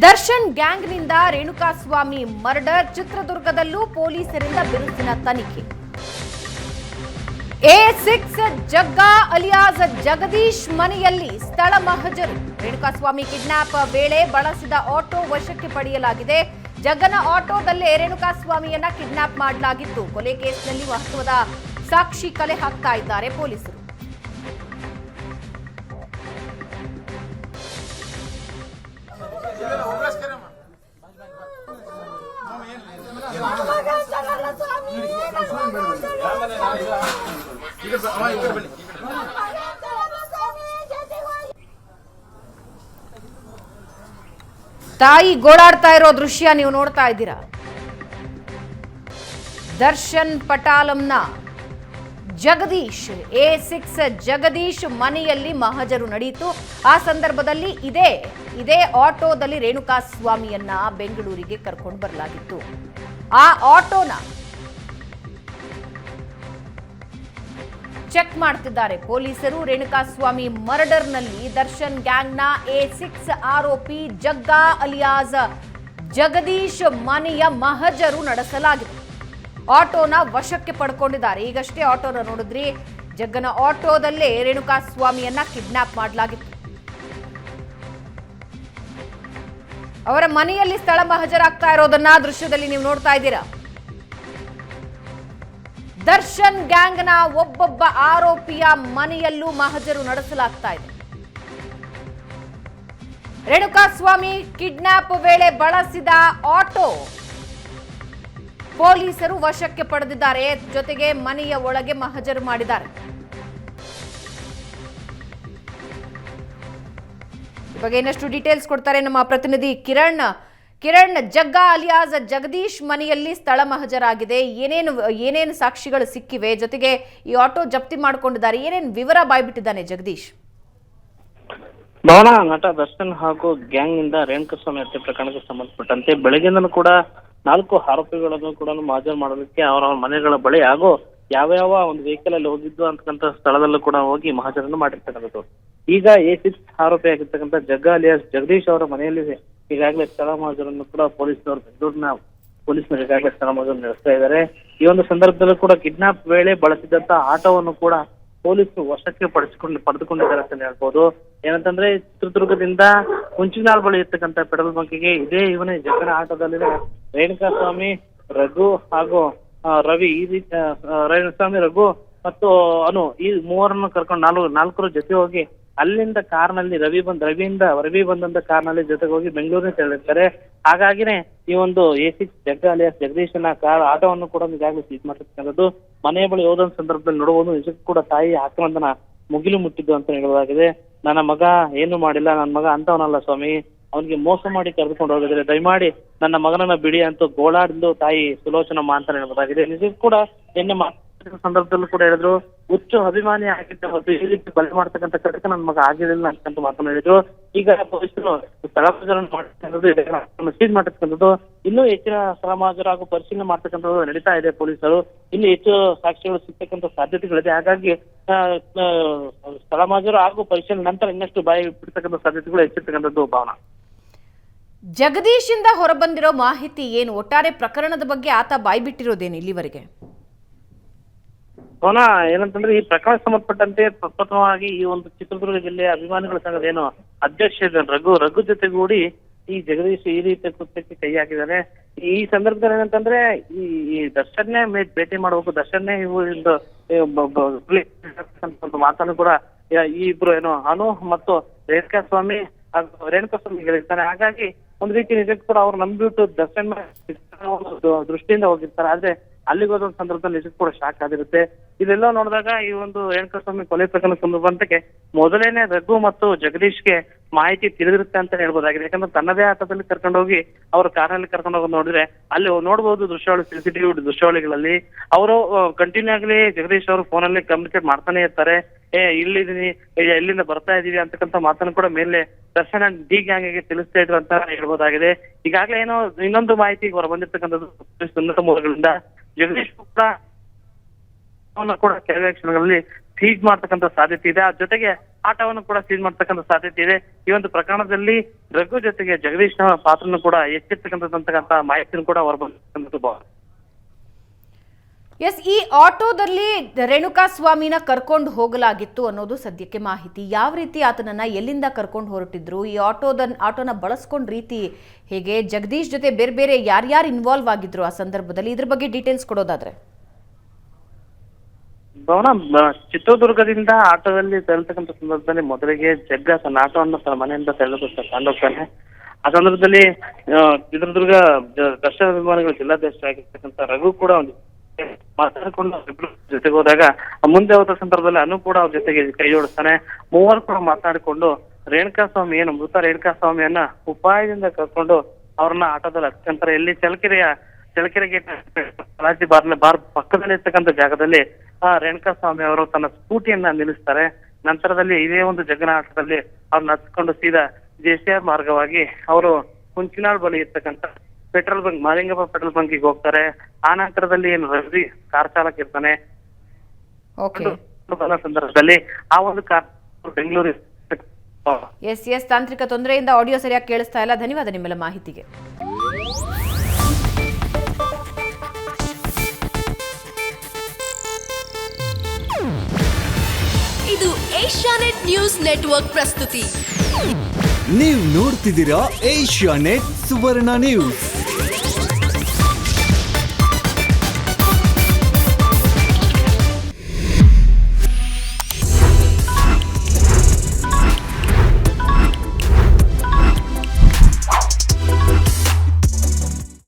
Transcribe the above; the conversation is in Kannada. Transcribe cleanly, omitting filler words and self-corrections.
ದರ್ಶನ್ ಗ್ಯಾಂಗ್ನಿಂದ ರೇಣುಕಾಸ್ವಾಮಿ ಮರ್ಡರ್, ಚಿತ್ರದುರ್ಗದಲ್ಲೂ ಪೊಲೀಸರಿಂದ ಬಿರುಸಿನ ತನಿಖೆ. A6 ಜಗ್ಗಾ ಅಲಿಯಾಸ್ ಜಗದೀಶ್ ಮನೆಯಲ್ಲಿ ಸ್ಥಳ ಮಹಜರು. ರೇಣುಕಾಸ್ವಾಮಿ ಕಿಡ್ನಾಪ್ ವೇಳೆ ಬಳಸಿದ ಆಟೋ ವಶಕ್ಕೆ ಪಡೆಯಲಾಗಿದೆ. ಜಗ್ಗನ ಆಟೋದಲ್ಲೇ ರೇಣುಕಾಸ್ವಾಮಿಯನ್ನ ಕಿಡ್ನಾಪ್ ಮಾಡಲಾಗಿತ್ತು. ಕೊಲೆ ಕೇಸ್ನಲ್ಲಿ ಮಹತ್ವದ ಸಾಕ್ಷಿ ಕಲೆ ಹಾಕ್ತಾ ಇದ್ದಾರೆ ಪೊಲೀಸರು. ತಾಯಿ ಗೋಳಾಡ್ತಾ ಇರೋ ದೃಶ್ಯ ನೀವು ನೋಡ್ತಾ ಇದ್ದೀರಾ. ದರ್ಶನ್ ಪಟಾಲಂನ ಜಗದೀಶ್ A6 ಜಗದೀಶ್ ಮನೆಯಲ್ಲಿ ಮಹಜರು ನಡೆಯಿತು. ಆ ಸಂದರ್ಭದಲ್ಲಿ ಇದೇ ಆಟೋದಲ್ಲಿ ರೇಣುಕಾಸ್ವಾಮಿಯನ್ನ ಬೆಂಗಳೂರಿಗೆ ಕರ್ಕೊಂಡು ಬರಲಾಗಿತ್ತು. ಆ ಆಟೋನ ಚೆಕ್ ಮಾಡ್ತಿದ್ದಾರೆ ಪೊಲೀಸರು. ರೇಣುಕಾಸ್ವಾಮಿ ಮರ್ಡರ್ನಲ್ಲಿ ದರ್ಶನ್ ಗ್ಯಾಂಗ್ನ A6 ಆರೋಪಿ ಜಗ್ಗಾ ಅಲಿಯಾಸ್ ಜಗದೀಶ್ ಮನೆಯ ಮಹಜರು ನಡೆಸಲಾಗಿದೆ. ಆಟೋನ ವಶಕ್ಕೆ ಪಡ್ಕೊಂಡಿದ್ದಾರೆ. ಈಗಷ್ಟೇ ಆಟೋನ ನೋಡಿದ್ರಿ. ಜಗ್ಗನ ಆಟೋದಲ್ಲೇ ರೇಣುಕಾಸ್ವಾಮಿಯನ್ನ ಕಿಡ್ನಾಪ್ ಮಾಡಲಾಗಿತ್ತು. ಅವರ ಮನೆಯಲ್ಲಿ ಸ್ಥಳ ಮಹಜರಾಗ್ತಾ ಇರೋದನ್ನ ದೃಶ್ಯದಲ್ಲಿ ನೀವು ನೋಡ್ತಾ ಇದ್ದೀರಾ. ದರ್ಶನ್ ಗ್ಯಾಂಗ್ನ ಒಬ್ಬೊಬ್ಬ ಆರೋಪಿಯ ಮನೆಯಲ್ಲೂ ಮಹಜರು ನಡೆಸಲಾಗ್ತಾ ಇದೆ. ರೇಣುಕಾಸ್ವಾಮಿ ಕಿಡ್ನಾಪ್ ವೇಳೆ ಬಳಸಿದ ಆಟೋ ಪೊಲೀಸರು ವಶಕ್ಕೆ ಪಡೆದಿದ್ದಾರೆ. ಜೊತೆಗೆ ಮನೆಯ ಒಳಗೆ ಮಹಜರು ಮಾಡಿದ್ದಾರೆ. ಈ ಬಗ್ಗೆ ಇನ್ನಷ್ಟು ಡೀಟೇಲ್ಸ್ ಕೊಡ್ತಾರೆ ನಮ್ಮ ಪ್ರತಿನಿಧಿ ಕಿರಣ್. ಜಗ್ಗಾ ಅಲಿಯಾಸ್ ಜಗದೀಶ್ ಮನೆಯಲ್ಲಿ ಸ್ಥಳ ಮಹಜರಾಗಿದೆ. ಏನೇನು ಸಾಕ್ಷಿಗಳು ಸಿಕ್ಕಿವೆ, ಜೊತೆಗೆ ಈ ಆಟೋ ಜಪ್ತಿ ಮಾಡಿಕೊಂಡಿದ್ದಾರೆ, ಏನೇನು ವಿವರ ಬಾಯ್ಬಿಟ್ಟಿದ್ದಾನೆ ಜಗದೀಶ್? ಭವನ ನಟ ದರ್ಶನ್ ಹಾಗೂ ಗ್ಯಾಂಗ್ ನಿಂದ ರೇಣುಕಾಸ್ವಾಮಿ ಹತ್ಯೆ ಪ್ರಕರಣಕ್ಕೆ ಸಂಬಂಧಪಟ್ಟಂತೆ ಬೆಳಗ್ಗೆಯಿಂದಲೂ ಕೂಡ 4 ಆರೋಪಿಗಳನ್ನು ಕೂಡ ಮಹಜರು ಮಾಡಲಿಕ್ಕೆ ಅವರ ಮನೆಗಳ ಬಳಿ ಹಾಗೂ ಯಾವ ಒಂದು ವೆಹಿಕಲ್ ಅಲ್ಲಿ ಹೋಗಿದ್ದು ಅಂತಕ್ಕಂಥ ಸ್ಥಳದಲ್ಲೂ ಕೂಡ ಹೋಗಿ ಮಹಜರನ್ನು ಮಾಡಿರ್ತಕ್ಕಂಥದ್ದು. ಈಗ A6 ಆರೋಪಿ ಆಗಿರ್ತಕ್ಕಂಥ ಜಗ್ಗಾ ಅಲಿಯಾಸ್ ಜಗದೀಶ್ ಅವರ ಮನೆಯಲ್ಲಿ ಈಗಾಗಲೇ ಸ್ಥಳ ಮಹಜರನ್ನು ಕೂಡ ಪೊಲೀಸರು ಬೆಂಗಳೂರಿನ ಪೊಲೀಸರು ಈಗಾಗಲೇ ಸ್ಥಳ ಮಹಜರು ನಡೆಸ್ತಾ ಇದ್ದಾರೆ. ಈ ಒಂದು ಸಂದರ್ಭದಲ್ಲೂ ಕೂಡ ಕಿಡ್ನಾಪ್ ವೇಳೆ ಬಳಸಿದಂತ ಆಟೋವನ್ನು ಕೂಡ ಪೊಲೀಸರು ವಶಕ್ಕೆ ಪಡೆದುಕೊಂಡಿದ್ದಾರೆ ಅಂತ ಹೇಳ್ಬೋದು. ಏನಂತಂದ್ರೆ ಚಿತ್ರದುರ್ಗದಿಂದ ಕುಂಚಿನಾಳ್ ಬಳಿ ಇರ್ತಕ್ಕಂಥ ಪೆಟ್ರೋಲ್ ಬಂಕಿಗೆ ಇವನೇ ಜಗ್ಗನ ಆಟೋದಲ್ಲಿ ರೇಣುಕಾಸ್ವಾಮಿ, ರಘು ಹಾಗೂ ರವಿ ಈ ರೀತಿ ರೇಣುಕಾಸ್ವಾಮಿ, ರಘು ಮತ್ತು ಅನು ಈ ಮೂವರನ್ನು ಕರ್ಕೊಂಡು ನಾಲ್ಕರ ಜೊತೆ ಹೋಗಿ ಅಲ್ಲಿಂದ ಕಾರ್ನಲ್ಲಿ ರವಿ ಬಂದಂತ ಕಾರ್ನಲ್ಲಿ ಜೊತೆಗೆ ಹೋಗಿ ಬೆಂಗಳೂರಿನ ತೆರಳಿರ್ತಾರೆ. ಹಾಗಾಗಿನೇ ಈ ಒಂದು A6 ಜಗ್ಗಾ ಅಲಿಯಾಸ್ ಜಗದೀಶನ ಆಟೋವನ್ನು ಕೂಡ ಈಗಾಗಲೇ ಸೀಸ್ ಮಾಡಿರ್ತಕ್ಕಂಥದ್ದು. ಮನೆಯ ಬಳಿ ಹೋದ ಸಂದರ್ಭದಲ್ಲಿ ನೋಡಬಹುದು ನಿಜಕ್ಕೂ ಕೂಡ ತಾಯಿ ಆಕ್ರಂದನ ಮುಗಿಲು ಮುಟ್ಟಿದ್ದು ಅಂತ ಹೇಳಲಾಗಿದೆ. ನನ್ನ ಮಗ ಏನು ಮಾಡಿಲ್ಲ, ನನ್ನ ಮಗ ಅಂತವನಲ್ಲ ಸ್ವಾಮಿ, ಅವನಿಗೆ ಮೋಸ ಮಾಡಿ ಕರೆದುಕೊಂಡು ಹೋಗಿದ್ರೆ ದಯಮಾಡಿ ನನ್ನ ಮಗನನ್ನ ಬಿಡಿ ಅಂತ ಗೋಳಾಡಿದ್ದು ತಾಯಿ ಸುಲೋಚನಮ್ಮ ಅಂತ ಹೇಳಬಹುದಾಗಿದೆ. ನಿಜಕ್ಕೂ ಕೂಡ ನಿನ್ನೆ ಸಂದರ್ಭದಲ್ಲೂ ಕೂಡ ಹೇಳಿದ್ರು, ಹುಚ್ಚು ಅಭಿಮಾನಿ ಆಗಿದ್ದ ಮತ್ತು ಈ ರೀತಿ ಬಲೆ ಮಾಡ್ತಕ್ಕಂಥ ಕಡೆಗೆ ನನ್ನ ಮಗ ಆಗಿರಲಿಲ್ಲ ಅಂತಕ್ಕಂಥ ಮಾತನ್ನು ಹೇಳಿದ್ರು. ಈಗ ಪೊಲೀಸರು ಸ್ಥಳ ಮಹಜರನ್ನು ಮಾಡ್ತಕ್ಕಂಥದ್ದು, ಸೀಸ್ ಮಾಡ್ತಕ್ಕಂಥದ್ದು, ಇನ್ನೂ ಹೆಚ್ಚಿನ ಸ್ಥಳ ಮಹಜರು ಹಾಗೂ ಪರಿಶೀಲನೆ ಮಾಡ್ತಕ್ಕಂಥದ್ದು ನಡೀತಾ ಇದೆ. ಪೊಲೀಸರು ಇನ್ನೂ ಹೆಚ್ಚು ಸಾಕ್ಷಿಗಳು ಸಿಗ್ತಕ್ಕಂಥ ಸಾಧ್ಯತೆಗಳಿದೆ. ಹಾಗಾಗಿ ಸ್ಥಳ ಮಹಜರು ಹಾಗೂ ಪರಿಶೀಲನೆ ನಂತರ ಇನ್ನಷ್ಟು ಬಾಯಿ ಬಿಡ್ತಕ್ಕಂಥ ಸಾಧ್ಯತೆಗಳು ಹೆಚ್ಚಿರ್ತಕ್ಕಂಥದ್ದು. ಭಾವನಾ, ಜಗದೀಶ್ ಇಂದ ಹೊರಬಂದಿರೋ ಮಾಹಿತಿ ಏನು? ಒಟ್ಟಾರೆ ಪ್ರಕರಣದ ಬಗ್ಗೆ ಆತ ಬಾಯ್ಬಿಟ್ಟಿರೋದೇನು ಇಲ್ಲಿವರೆಗೆ? ಭವನ, ಏನಂತಂದ್ರೆ ಈ ಪ್ರಕರಣಕ್ಕೆ ಸಂಬಂಧಪಟ್ಟಂತೆ ಪ್ರಪ್ರಥಮವಾಗಿ ಈ ಒಂದು ಚಿತ್ರದುರ್ಗ ಜಿಲ್ಲೆಯ ಅಭಿಮಾನಿಗಳ ಸಂಘದ ಏನು ಅಧ್ಯಕ್ಷ ರಘು ಜೊತೆಗೂಡಿ ಈ ಜಗದೀಶ್ ಈ ರೀತಿಯ ಕೃತ್ಯಕ್ಕೆ ಕೈ ಹಾಕಿದ್ದಾರೆ. ಈ ಸಂದರ್ಭದಲ್ಲಿ ಏನಂತಂದ್ರೆ ಈ ದರ್ಶನ್ನೇ ಭೇಟಿ ಮಾಡಬೇಕು, ದರ್ಶನ್ನೇ ಮಾತನ್ನು ಕೂಡ ಈ ಇಬ್ರು ಏನು ಅನು ಮತ್ತು ರೇಣುಕಾಸ್ವಾಮಿ ಹೇಳಿರ್ತಾರೆ. ಹಾಗಾಗಿ ಒಂದ್ ರೀತಿ ನಿಜಕ್ಕೂ ಕೂಡ ಅವ್ರು ನಂಬಿಬಿಟ್ಟು ದರ್ಶನ್ ದೃಷ್ಟಿಯಿಂದ ಹೋಗಿರ್ತಾರೆ. ಆದ್ರೆ ಅಲ್ಲಿಗೆ ಹೋದ ಸಂದರ್ಭದಲ್ಲಿ ನಿಜಕ್ಕೂ ಕೂಡ ಶಾಕ್ ಆಗಿರುತ್ತೆ. ಇದೆಲ್ಲ ನೋಡಿದಾಗ ಈ ಒಂದು ರೇಣುಕಾಸ್ವಾಮಿ ಕೊಲೆ ಪ್ರಕರಣ ಸಂದರ್ಭಕ್ಕೆ ಮೊದಲೇನೆ ರಘು ಮತ್ತು ಜಗದೀಶ್ಗೆ ಮಾಹಿತಿ ತಿಳಿದಿರುತ್ತೆ ಅಂತ ಹೇಳ್ಬೋದಾಗಿದೆ. ಯಾಕಂದ್ರೆ ತನ್ನದೇ ಆಟದಲ್ಲಿ ಕರ್ಕೊಂಡೋಗಿ ಅವ್ರ ಕಾರಲ್ಲಿ ಕರ್ಕೊಂಡು ಹೋಗೋದು ನೋಡಿದ್ರೆ ಅಲ್ಲಿ ನೋಡ್ಬೋದು CCTV ದೃಶ್ಯಾವಳಿಗಳಲ್ಲಿ ಅವರು ಕಂಟಿನ್ಯೂ ಆಗಲಿ ಜಗದೀಶ್ ಅವರು ಫೋನಲ್ಲಿ ಕಮ್ಯುನಿಕೇಟ್ ಮಾಡ್ತಾನೆ ಇರ್ತಾರೆ. ಇಲ್ಲಿದೀನಿ, ಎಲ್ಲಿಂದ ಬರ್ತಾ ಇದೀವಿ ಅಂತಕ್ಕಂಥ ಮಾತನ್ನು ಕೂಡ ಮೇಲೆ ದರ್ಶನ ಡಿ ಗ್ಯಾಂಗ್ಗೆ ತಿಳಿಸ್ತಾ ಇದ್ರು ಅಂತ ಹೇಳ್ಬೋದಾಗಿದೆ. ಈಗಾಗಲೇ ಏನೋ ಇನ್ನೊಂದು ಮಾಹಿತಿ ಹೊರ ಬಂದಿರ್ತಕ್ಕಂಥದ್ದು ಉನ್ನತ ಮೂಲಗಳಿಂದ ಜಗದೀಶ್ ಕೂಡ ಕೆಲವೇ ಕ್ಷಣಗಳಲ್ಲಿ ಸೀಜ್ ಮಾಡ್ತಕ್ಕಂಥ ಸಾಧ್ಯತೆ ಇದೆ. ಜೊತೆಗೆ ಆಟೋವನ್ನು ಕೂಡ ಸೀಸ್ ಮಾಡ್ತಕ್ಕಂಥ ಸಾಧ್ಯತೆ ಇದೆ. ಈ ಒಂದು ಪ್ರಕರಣದಲ್ಲಿ ರಘು ಜೊತೆಗೆ ಜಗದೀಶ್ನ ಪಾತ್ರನು ಕೂಡ ಹೆಚ್ಚಿರ್ತಕ್ಕಂಥ ಮಾಹಿತಿಯನ್ನು ಕೂಡ ಹೊರಬಂದಿರ್ತಕ್ಕಂಥದ್ದು. ಎಸ್, ಈ ಆಟೋದಲ್ಲಿ ರೇಣುಕಾ ಸ್ವಾಮಿನ ಕರ್ಕೊಂಡು ಹೋಗಲಾಗಿತ್ತು ಅನ್ನೋದು ಸದ್ಯಕ್ಕೆ ಮಾಹಿತಿ. ಯಾವ ರೀತಿ ಆತನನ್ನ ಎಲ್ಲಿಂದ ಕರ್ಕೊಂಡು ಹೊರಟಿದ್ರು, ಈ ಆಟೋನ ಬಳಸ್ಕೊಂಡ್ ರೀತಿ ಹೇಗೆ, ಜಗದೀಶ್ ಜೊತೆ ಬೇರೆ ಬೇರೆ ಯಾರ್ಯಾರು ಇನ್ವಾಲ್ವ್ ಆಗಿದ್ರು ಆ ಸಂದರ್ಭದಲ್ಲಿ, ಇದ್ರ ಬಗ್ಗೆ ಡೀಟೇಲ್ಸ್ ಕೊಡೋದಾದ್ರೆ. ಭವನ ಚಿತ್ರದುರ್ಗದಿಂದ ಆಟೋದಲ್ಲಿ ತೆರಳತಕ್ಕಂಥ ಸಂದರ್ಭದಲ್ಲಿ ಮೊದಲಿಗೆ ಜಗ್ಗ ತನ್ನ ಆಟೋವನ್ನು ತನ್ನ ಮನೆಯಿಂದ ತಗೊಂಡೋಗ್ತಾನೆ. ಆ ಸಂದರ್ಭದಲ್ಲಿ ಚಿತ್ರದುರ್ಗ ದರ್ಶನ ಅಭಿಮಾನಿಗಳ ಜಿಲ್ಲಾಧ್ಯಕ್ಷ ಆಗಿರ್ತಕ್ಕಂಥ ರಘು ಕೂಡ ಒಂದು ಮಾತಾಡಿಕೊಂಡು ಜೊತೆಗೆ ಹೋದಾಗ ಮುಂದೆ ಹೋದ ಸಂದರ್ಭದಲ್ಲಿ ಅನು ಕೂಡ ಅವ್ರ ಜೊತೆಗೆ ಕೈ ಜೋಡಿಸ್ತಾನೆ. ಮೂವರು ಕೂಡ ಮಾತಾಡಿಕೊಂಡು ರೇಣುಕಾ ಸ್ವಾಮಿ ಏನು ಮೃತ ರೇಣುಕಾ ಸ್ವಾಮಿಯನ್ನ ಉಪಾಯದಿಂದ ಕರ್ಕೊಂಡು ಅವ್ರನ್ನ ಆಟೋದಲ್ಲಿ ಹಚ್ಕೊಂತಾರೆ. ಇಲ್ಲಿ ಚಳ್ಳಕೆರೆ ಗೇಟ್ ಸಲಾಜಿ ಬಾರ್ ಪಕ್ಕದಲ್ಲಿ ಇರ್ತಕ್ಕಂಥ ಜಾಗದಲ್ಲಿ ರೇಣುಕಾ ಸ್ವಾಮಿ ಅವರು ತನ್ನ ಸ್ಕೂಟಿಯನ್ನ ನಿಲ್ಲಿಸ್ತಾರೆ. ನಂತರದಲ್ಲಿ ಇದೇ ಒಂದು ಜಗ್ಗನ ಆಟದಲ್ಲಿ ಅವ್ರನ್ನ ಹಚ್ಕೊಂಡು ಸೀದಾ JCR ಮಾರ್ಗವಾಗಿ ಅವರು ಹುಂಚಿನಾಳ್ ಬಳಿ ಇರ್ತಕ್ಕಂಥ ಪೆಟ್ರೋಲ್ ಬಂಕ್ ಮಾಲಿಂಗಪ್ಪ ಪೆಟ್ರೋಲ್ ಬಂಕಿಗೆ ಹೋಗ್ತಾರೆ. ಆ ನಂತರದಲ್ಲಿ ಏನು ರವಿ ಕಾರ್ ಚಾಲಕ ಇರ್ತಾನೆ. ಸಂದರ್ಭದಲ್ಲಿ ಆ ಒಂದು ಕಾರ್ ಬೆಂಗಳೂರು. ಎಸ್, ತಾಂತ್ರಿಕ ತೊಂದರೆಯಿಂದ ಆಡಿಯೋ ಸರಿಯಾಗಿ ಕೇಳಿಸ್ತಾ ಇಲ್ಲ. ಧನ್ಯವಾದ ನಿಮ್ಮೆಲ್ಲ ಮಾಹಿತಿಗೆ. ಇದು ಏಷ್ಯಾನೆಟ್ ನ್ಯೂಸ್ ನೆಟ್ವರ್ಕ್ ಪ್ರಸ್ತುತಿ. ನೀವು ನೋಡ್ತಿದ್ದೀರಾ ಏಷ್ಯಾನೆಟ್ ಸುವರ್ಣ ನ್ಯೂಸ್.